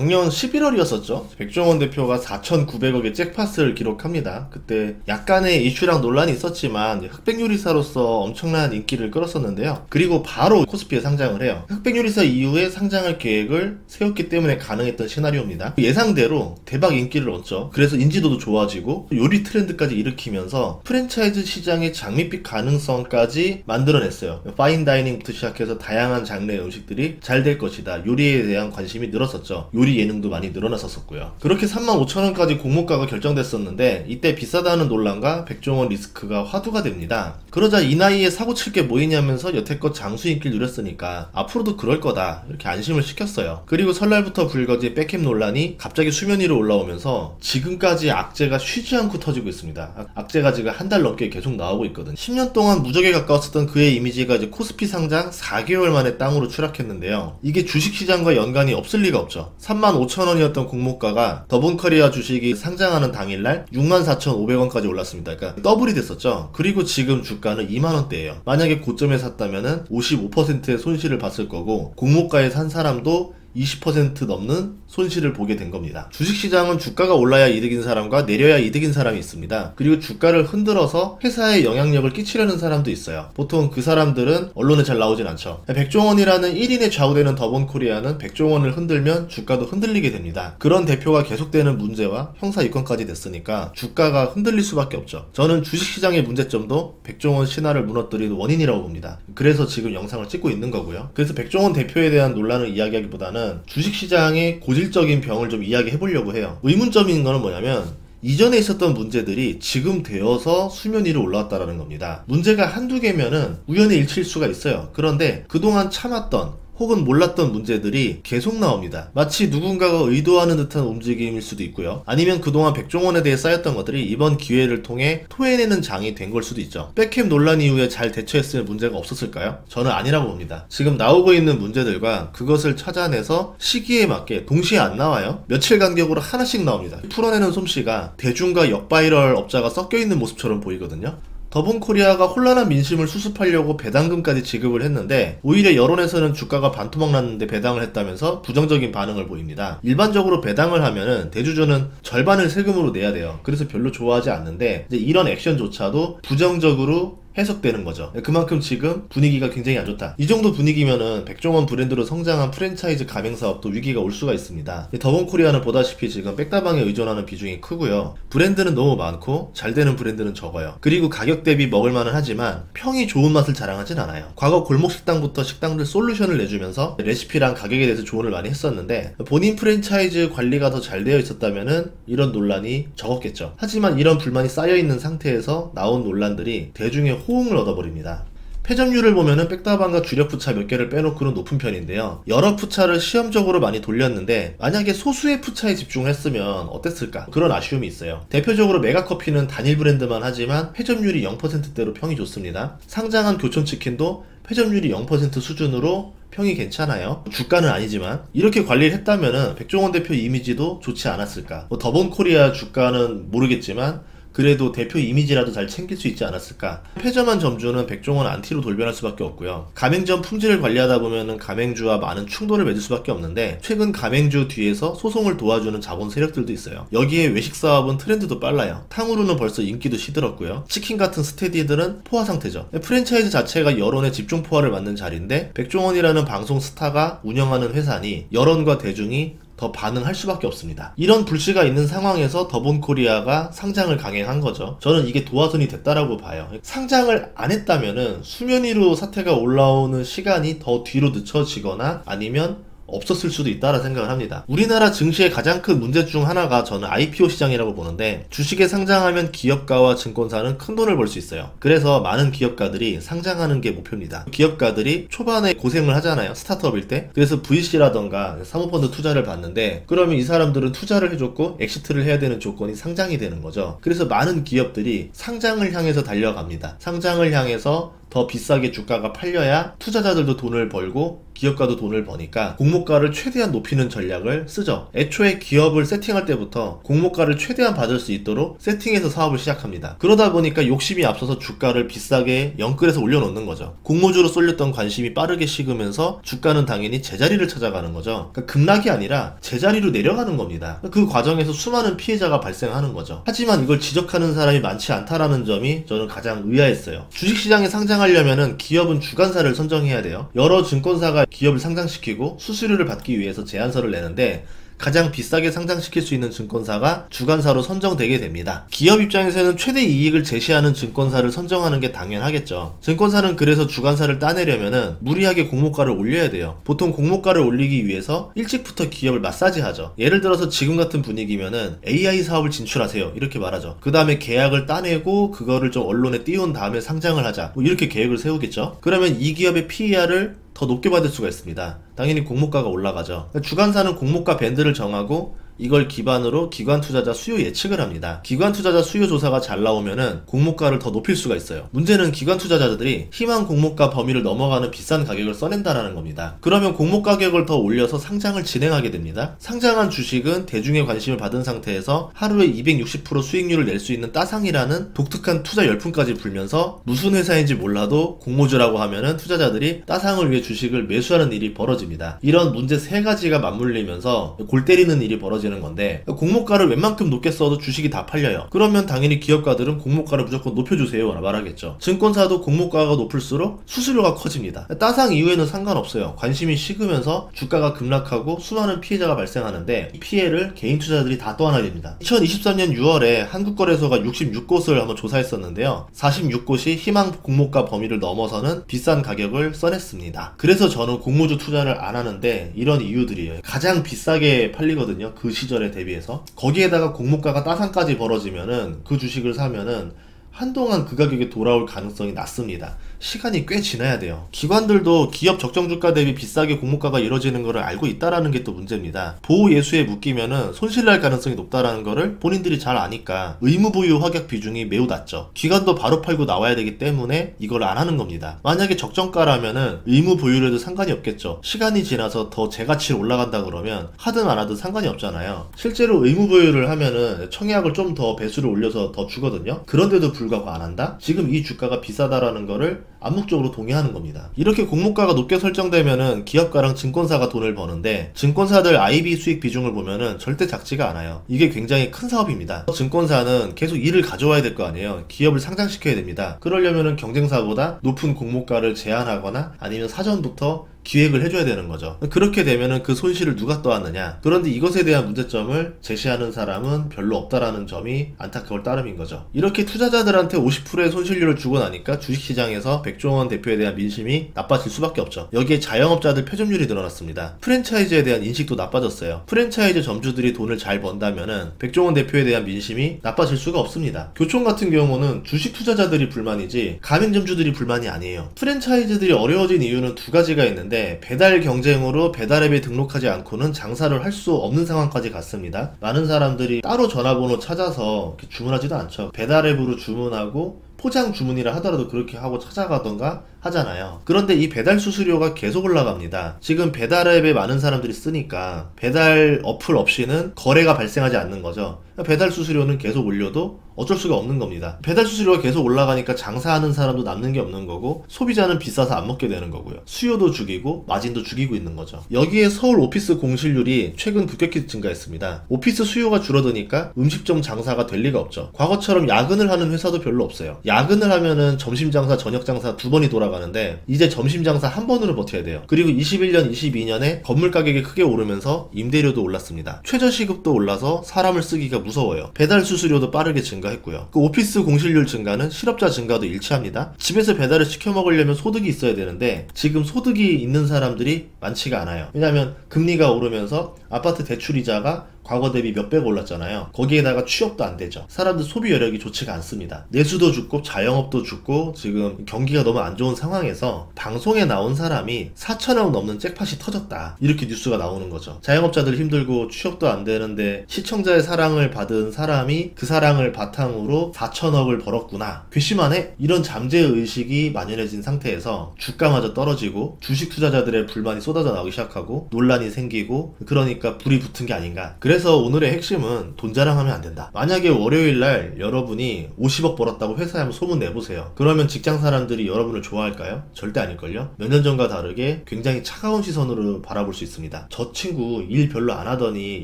작년 11월이었었죠. 백종원 대표가 4,900억의 잭팟을 기록합니다. 그때 약간의 이슈랑 논란이 있었지만 흑백요리사로서 엄청난 인기를 끌었었는데요. 그리고 바로 코스피에 상장을 해요. 흑백요리사 이후에 상장할 계획을 세웠기 때문에 가능했던 시나리오입니다. 예상대로 대박 인기를 얻죠. 그래서 인지도도 좋아지고 요리 트렌드까지 일으키면서 프랜차이즈 시장의 장밋빛 가능성까지 만들어냈어요. 파인다이닝부터 시작해서 다양한 장르의 음식들이 잘 될 것이다. 요리에 대한 관심이 늘었었죠. 요리 예능도 많이 늘어났었고요. 그렇게 35,000원까지 공모가가 결정됐었는데 이때 비싸다는 논란과 백종원 리스크가 화두가 됩니다. 그러자 이 나이에 사고 칠 게 뭐이냐면서 여태껏 장수 인기를 누렸으니까 앞으로도 그럴 거다 이렇게 안심을 시켰어요. 그리고 설날부터 불거진 백캠 논란이 갑자기 수면 위로 올라오면서 지금까지 악재가 쉬지 않고 터지고 있습니다. 악재가 지금 한 달 넘게 계속 나오고 있거든. 10년 동안 무적에 가까웠었던 그의 이미지가 이제 코스피 상장 4개월 만에 땅으로 추락했는데요. 이게 주식시장과 연관이 없을 리가 없죠. 35,000원이었던 공모가가 더본코리아 주식이 상장하는 당일날 64,500원까지 올랐습니다. 그러니까 더블이 됐었죠. 그리고 지금 주가는 2만원대예요. 만약에 고점에 샀다면 55%의 손실을 봤을 거고 공모가에 산 사람도 20% 넘는 손실을 보게 된 겁니다. 주식시장은 주가가 올라야 이득인 사람과 내려야 이득인 사람이 있습니다. 그리고 주가를 흔들어서 회사에 영향력을 끼치려는 사람도 있어요. 보통 그 사람들은 언론에 잘 나오진 않죠. 백종원이라는 1인에 좌우되는 더본코리아는 백종원을 흔들면 주가도 흔들리게 됩니다. 그런 대표가 계속되는 문제와 형사 입건까지 됐으니까 주가가 흔들릴 수밖에 없죠. 저는 주식시장의 문제점도 백종원 신화를 무너뜨리는 원인이라고 봅니다. 그래서 지금 영상을 찍고 있는 거고요. 그래서 백종원 대표에 대한 논란을 이야기하기보다는 주식시장의 고질적인 병을 좀 이야기해 보려고 해요. 의문점인 거는 뭐냐면 이전에 있었던 문제들이 지금 되어서 수면 위로 올라왔다라는 겁니다. 문제가 한두 개면은 우연의 일치일 수가 있어요. 그런데 그동안 참았던 혹은 몰랐던 문제들이 계속 나옵니다. 마치 누군가가 의도하는 듯한 움직임일 수도 있고요. 아니면 그동안 백종원에 대해 쌓였던 것들이 이번 기회를 통해 토해내는 장이 된 걸 수도 있죠. 백캠 논란 이후에 잘 대처했으면 문제가 없었을까요? 저는 아니라고 봅니다. 지금 나오고 있는 문제들과 그것을 찾아내서 시기에 맞게 동시에 안 나와요. 며칠 간격으로 하나씩 나옵니다. 풀어내는 솜씨가 대중과 역바이럴 업자가 섞여있는 모습처럼 보이거든요. 더본코리아가 혼란한 민심을 수습하려고 배당금까지 지급을 했는데 오히려 여론에서는 주가가 반토막 났는데 배당을 했다면서 부정적인 반응을 보입니다. 일반적으로 배당을 하면은 대주주는 절반을 세금으로 내야 돼요. 그래서 별로 좋아하지 않는데 이제 이런 액션조차도 부정적으로 해석되는 거죠. 그만큼 지금 분위기가 굉장히 안 좋다. 이 정도 분위기면은 백종원 브랜드로 성장한 프랜차이즈 가맹 사업도 위기가 올 수가 있습니다. 더본코리아는 보다시피 지금 백다방에 의존하는 비중이 크고요. 브랜드는 너무 많고 잘 되는 브랜드는 적어요. 그리고 가격 대비 먹을만은 하지만 평이 좋은 맛을 자랑하진 않아요. 과거 골목식당부터 식당들 솔루션을 내주면서 레시피랑 가격에 대해서 조언을 많이 했었는데 본인 프랜차이즈 관리가 더 잘 되어 있었다면은 이런 논란이 적었겠죠. 하지만 이런 불만이 쌓여있는 상태에서 나온 논란들이 대중의 호응을 얻어버립니다. 패점률을 보면은 백다방과 주력 푸차 몇 개를 빼놓고는 높은 편인데요. 여러 푸차를 시험적으로 많이 돌렸는데 만약에 소수의 푸차에 집중했으면 어땠을까? 그런 아쉬움이 있어요. 대표적으로 메가커피는 단일 브랜드만 하지만 패점률이 0%대로 평이 좋습니다. 상장한 교촌치킨도 패점률이 0% 수준으로 평이 괜찮아요. 주가는 아니지만 이렇게 관리를 했다면은 백종원 대표 이미지도 좋지 않았을까? 더본코리아 주가는 모르겠지만 그래도 대표 이미지라도 잘 챙길 수 있지 않았을까. 패점한 점주는 백종원 안티로 돌변할 수밖에 없고요. 가맹점 품질을 관리하다 보면은 가맹주와 많은 충돌을 맺을 수밖에 없는데 최근 가맹주 뒤에서 소송을 도와주는 자본 세력들도 있어요. 여기에 외식 사업은 트렌드도 빨라요. 탕후루는 벌써 인기도 시들었고요. 치킨 같은 스테디들은 포화 상태죠. 프랜차이즈 자체가 여론의 집중 포화를 맞는 자리인데 백종원이라는 방송 스타가 운영하는 회사니 여론과 대중이 더 반응할 수밖에 없습니다. 이런 불씨가 있는 상황에서 더본코리아가 상장을 강행한 거죠. 저는 이게 도화선이 됐다라고 봐요. 상장을 안 했다면은 수면 위로 사태가 올라오는 시간이 더 뒤로 늦춰지거나 아니면 없었을 수도 있다라 생각을 합니다. 우리나라 증시의 가장 큰 문제 중 하나가 저는 IPO 시장이라고 보는데 주식에 상장하면 기업가와 증권사는 큰 돈을 벌 수 있어요. 그래서 많은 기업가들이 상장하는 게 목표입니다. 기업가들이 초반에 고생을 하잖아요. 스타트업일 때. 그래서 VC라던가 사모펀드 투자를 받는데 그러면 이 사람들은 투자를 해줬고 엑시트를 해야 되는 조건이 상장이 되는 거죠. 그래서 많은 기업들이 상장을 향해서 달려갑니다. 상장을 향해서 더 비싸게 주가가 팔려야 투자자들도 돈을 벌고 기업가도 돈을 버니까 공모가를 최대한 높이는 전략을 쓰죠. 애초에 기업을 세팅할 때부터 공모가를 최대한 받을 수 있도록 세팅해서 사업을 시작합니다. 그러다 보니까 욕심이 앞서서 주가를 비싸게 영끌해서 올려놓는 거죠. 공모주로 쏠렸던 관심이 빠르게 식으면서 주가는 당연히 제자리를 찾아가는 거죠. 그러니까 급락이 아니라 제자리로 내려가는 겁니다. 그 과정에서 수많은 피해자가 발생하는 거죠. 하지만 이걸 지적하는 사람이 많지 않다라는 점이 저는 가장 의아했어요. 주식시장에 상장하려면 기업은 주관사를 선정해야 돼요. 여러 증권사가 기업을 상장시키고 수수료를 받기 위해서 제안서를 내는데 가장 비싸게 상장시킬 수 있는 증권사가 주관사로 선정되게 됩니다. 기업 입장에서는 최대 이익을 제시하는 증권사를 선정하는 게 당연하겠죠. 증권사는 그래서 주관사를 따내려면 무리하게 공모가를 올려야 돼요. 보통 공모가를 올리기 위해서 일찍부터 기업을 마사지하죠. 예를 들어서 지금 같은 분위기면은 AI 사업을 진출하세요 이렇게 말하죠. 그 다음에 계약을 따내고 그거를 좀 언론에 띄운 다음에 상장을 하자 뭐 이렇게 계획을 세우겠죠. 그러면 이 기업의 PER을 더 높게 받을 수가 있습니다. 당연히 공모가가 올라가죠. 주관사는 공모가 밴드를 정하고 이걸 기반으로 기관 투자자 수요 예측을 합니다. 기관 투자자 수요 조사가 잘 나오면은 공모가를 더 높일 수가 있어요. 문제는 기관 투자자들이 희망 공모가 범위를 넘어가는 비싼 가격을 써낸다라는 겁니다. 그러면 공모 가격을 더 올려서 상장을 진행하게 됩니다. 상장한 주식은 대중의 관심을 받은 상태에서 하루에 260% 수익률을 낼 수 있는 따상이라는 독특한 투자 열풍까지 불면서 무슨 회사인지 몰라도 공모주라고 하면은 투자자들이 따상을 위해 주식을 매수하는 일이 벌어집니다. 이런 문제 세 가지가 맞물리면서 골 때리는 일이 벌어지는 건데 공모가를 웬만큼 높게 써도 주식이 다 팔려요. 그러면 당연히 기업가들은 공모가를 무조건 높여주세요 말하겠죠. 증권사도 공모가가 높을수록 수수료가 커집니다. 따상 이후에는 상관없어요. 관심이 식으면서 주가가 급락하고 수많은 피해자가 발생하는데 이 피해를 개인 투자자들이 다 떠안아야 됩니다. 2023년 6월에 한국거래소가 66곳을 한번 조사했었는데요. 46곳이 희망 공모가 범위를 넘어서는 비싼 가격을 써냈습니다. 그래서 저는 공모주 투자를 안 하는데 이런 이유들이에요. 가장 비싸게 팔리거든요. 그 시절에 대비해서. 거기에다가 공모가가 따상까지 벌어지면은 그 주식을 사면은 한동안 그 가격에 돌아올 가능성이 낮습니다. 시간이 꽤 지나야 돼요. 기관들도 기업 적정 주가 대비 비싸게 공모가가 이루어지는 것을 알고 있다라는 게 또 문제입니다. 보호 예수에 묶이면은 손실날 가능성이 높다라는 거를 본인들이 잘 아니까 의무 보유 확약 비중이 매우 낮죠. 기관도 바로 팔고 나와야 되기 때문에 이걸 안 하는 겁니다. 만약에 적정가라면은 의무 보유를 해도 상관이 없겠죠. 시간이 지나서 더 재가치로 올라간다 그러면 하든 안 하든 상관이 없잖아요. 실제로 의무 보유를 하면은 청약을 좀 더 배수를 올려서 더 주거든요. 그런데도 불구하고 안 한다? 지금 이 주가가 비싸다라는 거를 암묵적으로 동의하는 겁니다. 이렇게 공모가가 높게 설정되면은 기업가랑 증권사가 돈을 버는데 증권사들 IB 수익 비중을 보면은 절대 작지가 않아요. 이게 굉장히 큰 사업입니다. 증권사는 계속 일을 가져와야 될 거 아니에요. 기업을 상장시켜야 됩니다. 그러려면은 경쟁사보다 높은 공모가를 제한하거나 아니면 사전부터 기획을 해줘야 되는 거죠. 그렇게 되면은 그 손실을 누가 떠안느냐. 그런데 이것에 대한 문제점을 제시하는 사람은 별로 없다라는 점이 안타까울 따름인 거죠. 이렇게 투자자들한테 50%의 손실률을 주고 나니까 주식시장에서 백종원 대표에 대한 민심이 나빠질 수밖에 없죠. 여기에 자영업자들 표점률이 늘어났습니다. 프랜차이즈에 대한 인식도 나빠졌어요. 프랜차이즈 점주들이 돈을 잘 번다면은 백종원 대표에 대한 민심이 나빠질 수가 없습니다. 교촌 같은 경우는 주식 투자자들이 불만이지 가맹점주들이 불만이 아니에요. 프랜차이즈들이 어려워진 이유는 두 가지가 있는데 배달 경쟁으로 배달앱에 등록하지 않고는 장사를 할 수 없는 상황까지 갔습니다. 많은 사람들이 따로 전화번호 찾아서 주문하지도 않죠. 배달앱으로 주문하고 포장 주문이라 하더라도 그렇게 하고 찾아가던가 하잖아요. 그런데 이 배달 수수료가 계속 올라갑니다. 지금 배달앱에 많은 사람들이 쓰니까 배달 어플 없이는 거래가 발생하지 않는 거죠. 배달 수수료는 계속 올려도 어쩔 수가 없는 겁니다. 배달 수수료가 계속 올라가니까 장사하는 사람도 남는 게 없는 거고 소비자는 비싸서 안 먹게 되는 거고요. 수요도 죽이고 마진도 죽이고 있는 거죠. 여기에 서울 오피스 공실률이 최근 급격히 증가했습니다. 오피스 수요가 줄어드니까 음식점 장사가 될 리가 없죠. 과거처럼 야근을 하는 회사도 별로 없어요. 야근을 하면은 점심 장사, 저녁 장사 두 번이 돌아가는데 이제 점심 장사 한 번으로 버텨야 돼요. 그리고 21년, 22년에 건물 가격이 크게 오르면서 임대료도 올랐습니다. 최저시급도 올라서 사람을 쓰기가 무서워요. 배달 수수료도 빠르게 증가했고요. 그 오피스 공실률 증가는 실업자 증가도 일치합니다. 집에서 배달을 시켜 먹으려면 소득이 있어야 되는데 지금 소득이 있는 사람들이 많지가 않아요. 왜냐하면 금리가 오르면서 아파트 대출이자가 과거 대비 몇백 올랐잖아요. 거기에다가 취업도 안 되죠. 사람들 소비 여력이 좋지가 않습니다. 내수도 죽고 자영업도 죽고 지금 경기가 너무 안 좋은 상황에서 방송에 나온 사람이 4천억 넘는 잭팟이 터졌다, 이렇게 뉴스가 나오는 거죠. 자영업자들 힘들고 취업도 안 되는데 시청자의 사랑을 받은 사람이 그 사랑을 바탕으로 4천억을 벌었구나, 괘씸하네, 이런 잠재의식이 만연해진 상태에서 주가마저 떨어지고 주식 투자자들의 불만이 쏟아져 나오기 시작하고 논란이 생기고, 그러니까 불이 붙은 게 아닌가. 그래서 오늘의 핵심은 돈 자랑하면 안 된다. 만약에 월요일날 여러분이 50억 벌었다고 회사에 한번 소문 내보세요. 그러면 직장 사람들이 여러분을 좋아할까요? 절대 아닐걸요? 몇 년 전과 다르게 굉장히 차가운 시선으로 바라볼 수 있습니다. 저 친구 일 별로 안 하더니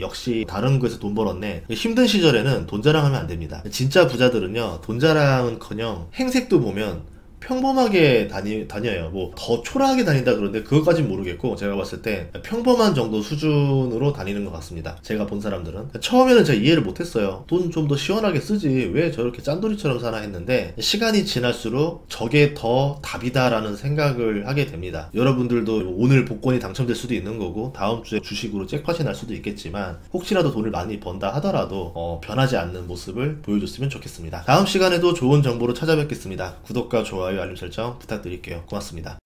역시 다른 거에서 돈 벌었네. 힘든 시절에는 돈 자랑하면 안 됩니다. 진짜 부자들은요, 돈 자랑은커녕 행색도 보면 평범하게 다녀요. 뭐 더 초라하게 다닌다 그러는데 그것까진 모르겠고, 제가 봤을 때 평범한 정도 수준으로 다니는 것 같습니다. 제가 본 사람들은. 처음에는 제가 이해를 못했어요. 돈 좀 더 시원하게 쓰지 왜 저렇게 짠돌이처럼 사나 했는데, 시간이 지날수록 저게 더 답이다라는 생각을 하게 됩니다. 여러분들도 오늘 복권이 당첨될 수도 있는 거고 다음 주에 주식으로 잭팟이 날 수도 있겠지만, 혹시라도 돈을 많이 번다 하더라도 변하지 않는 모습을 보여줬으면 좋겠습니다. 다음 시간에도 좋은 정보로 찾아뵙겠습니다. 구독과 좋아요, 알림 설정 부탁드릴게요. 고맙습니다.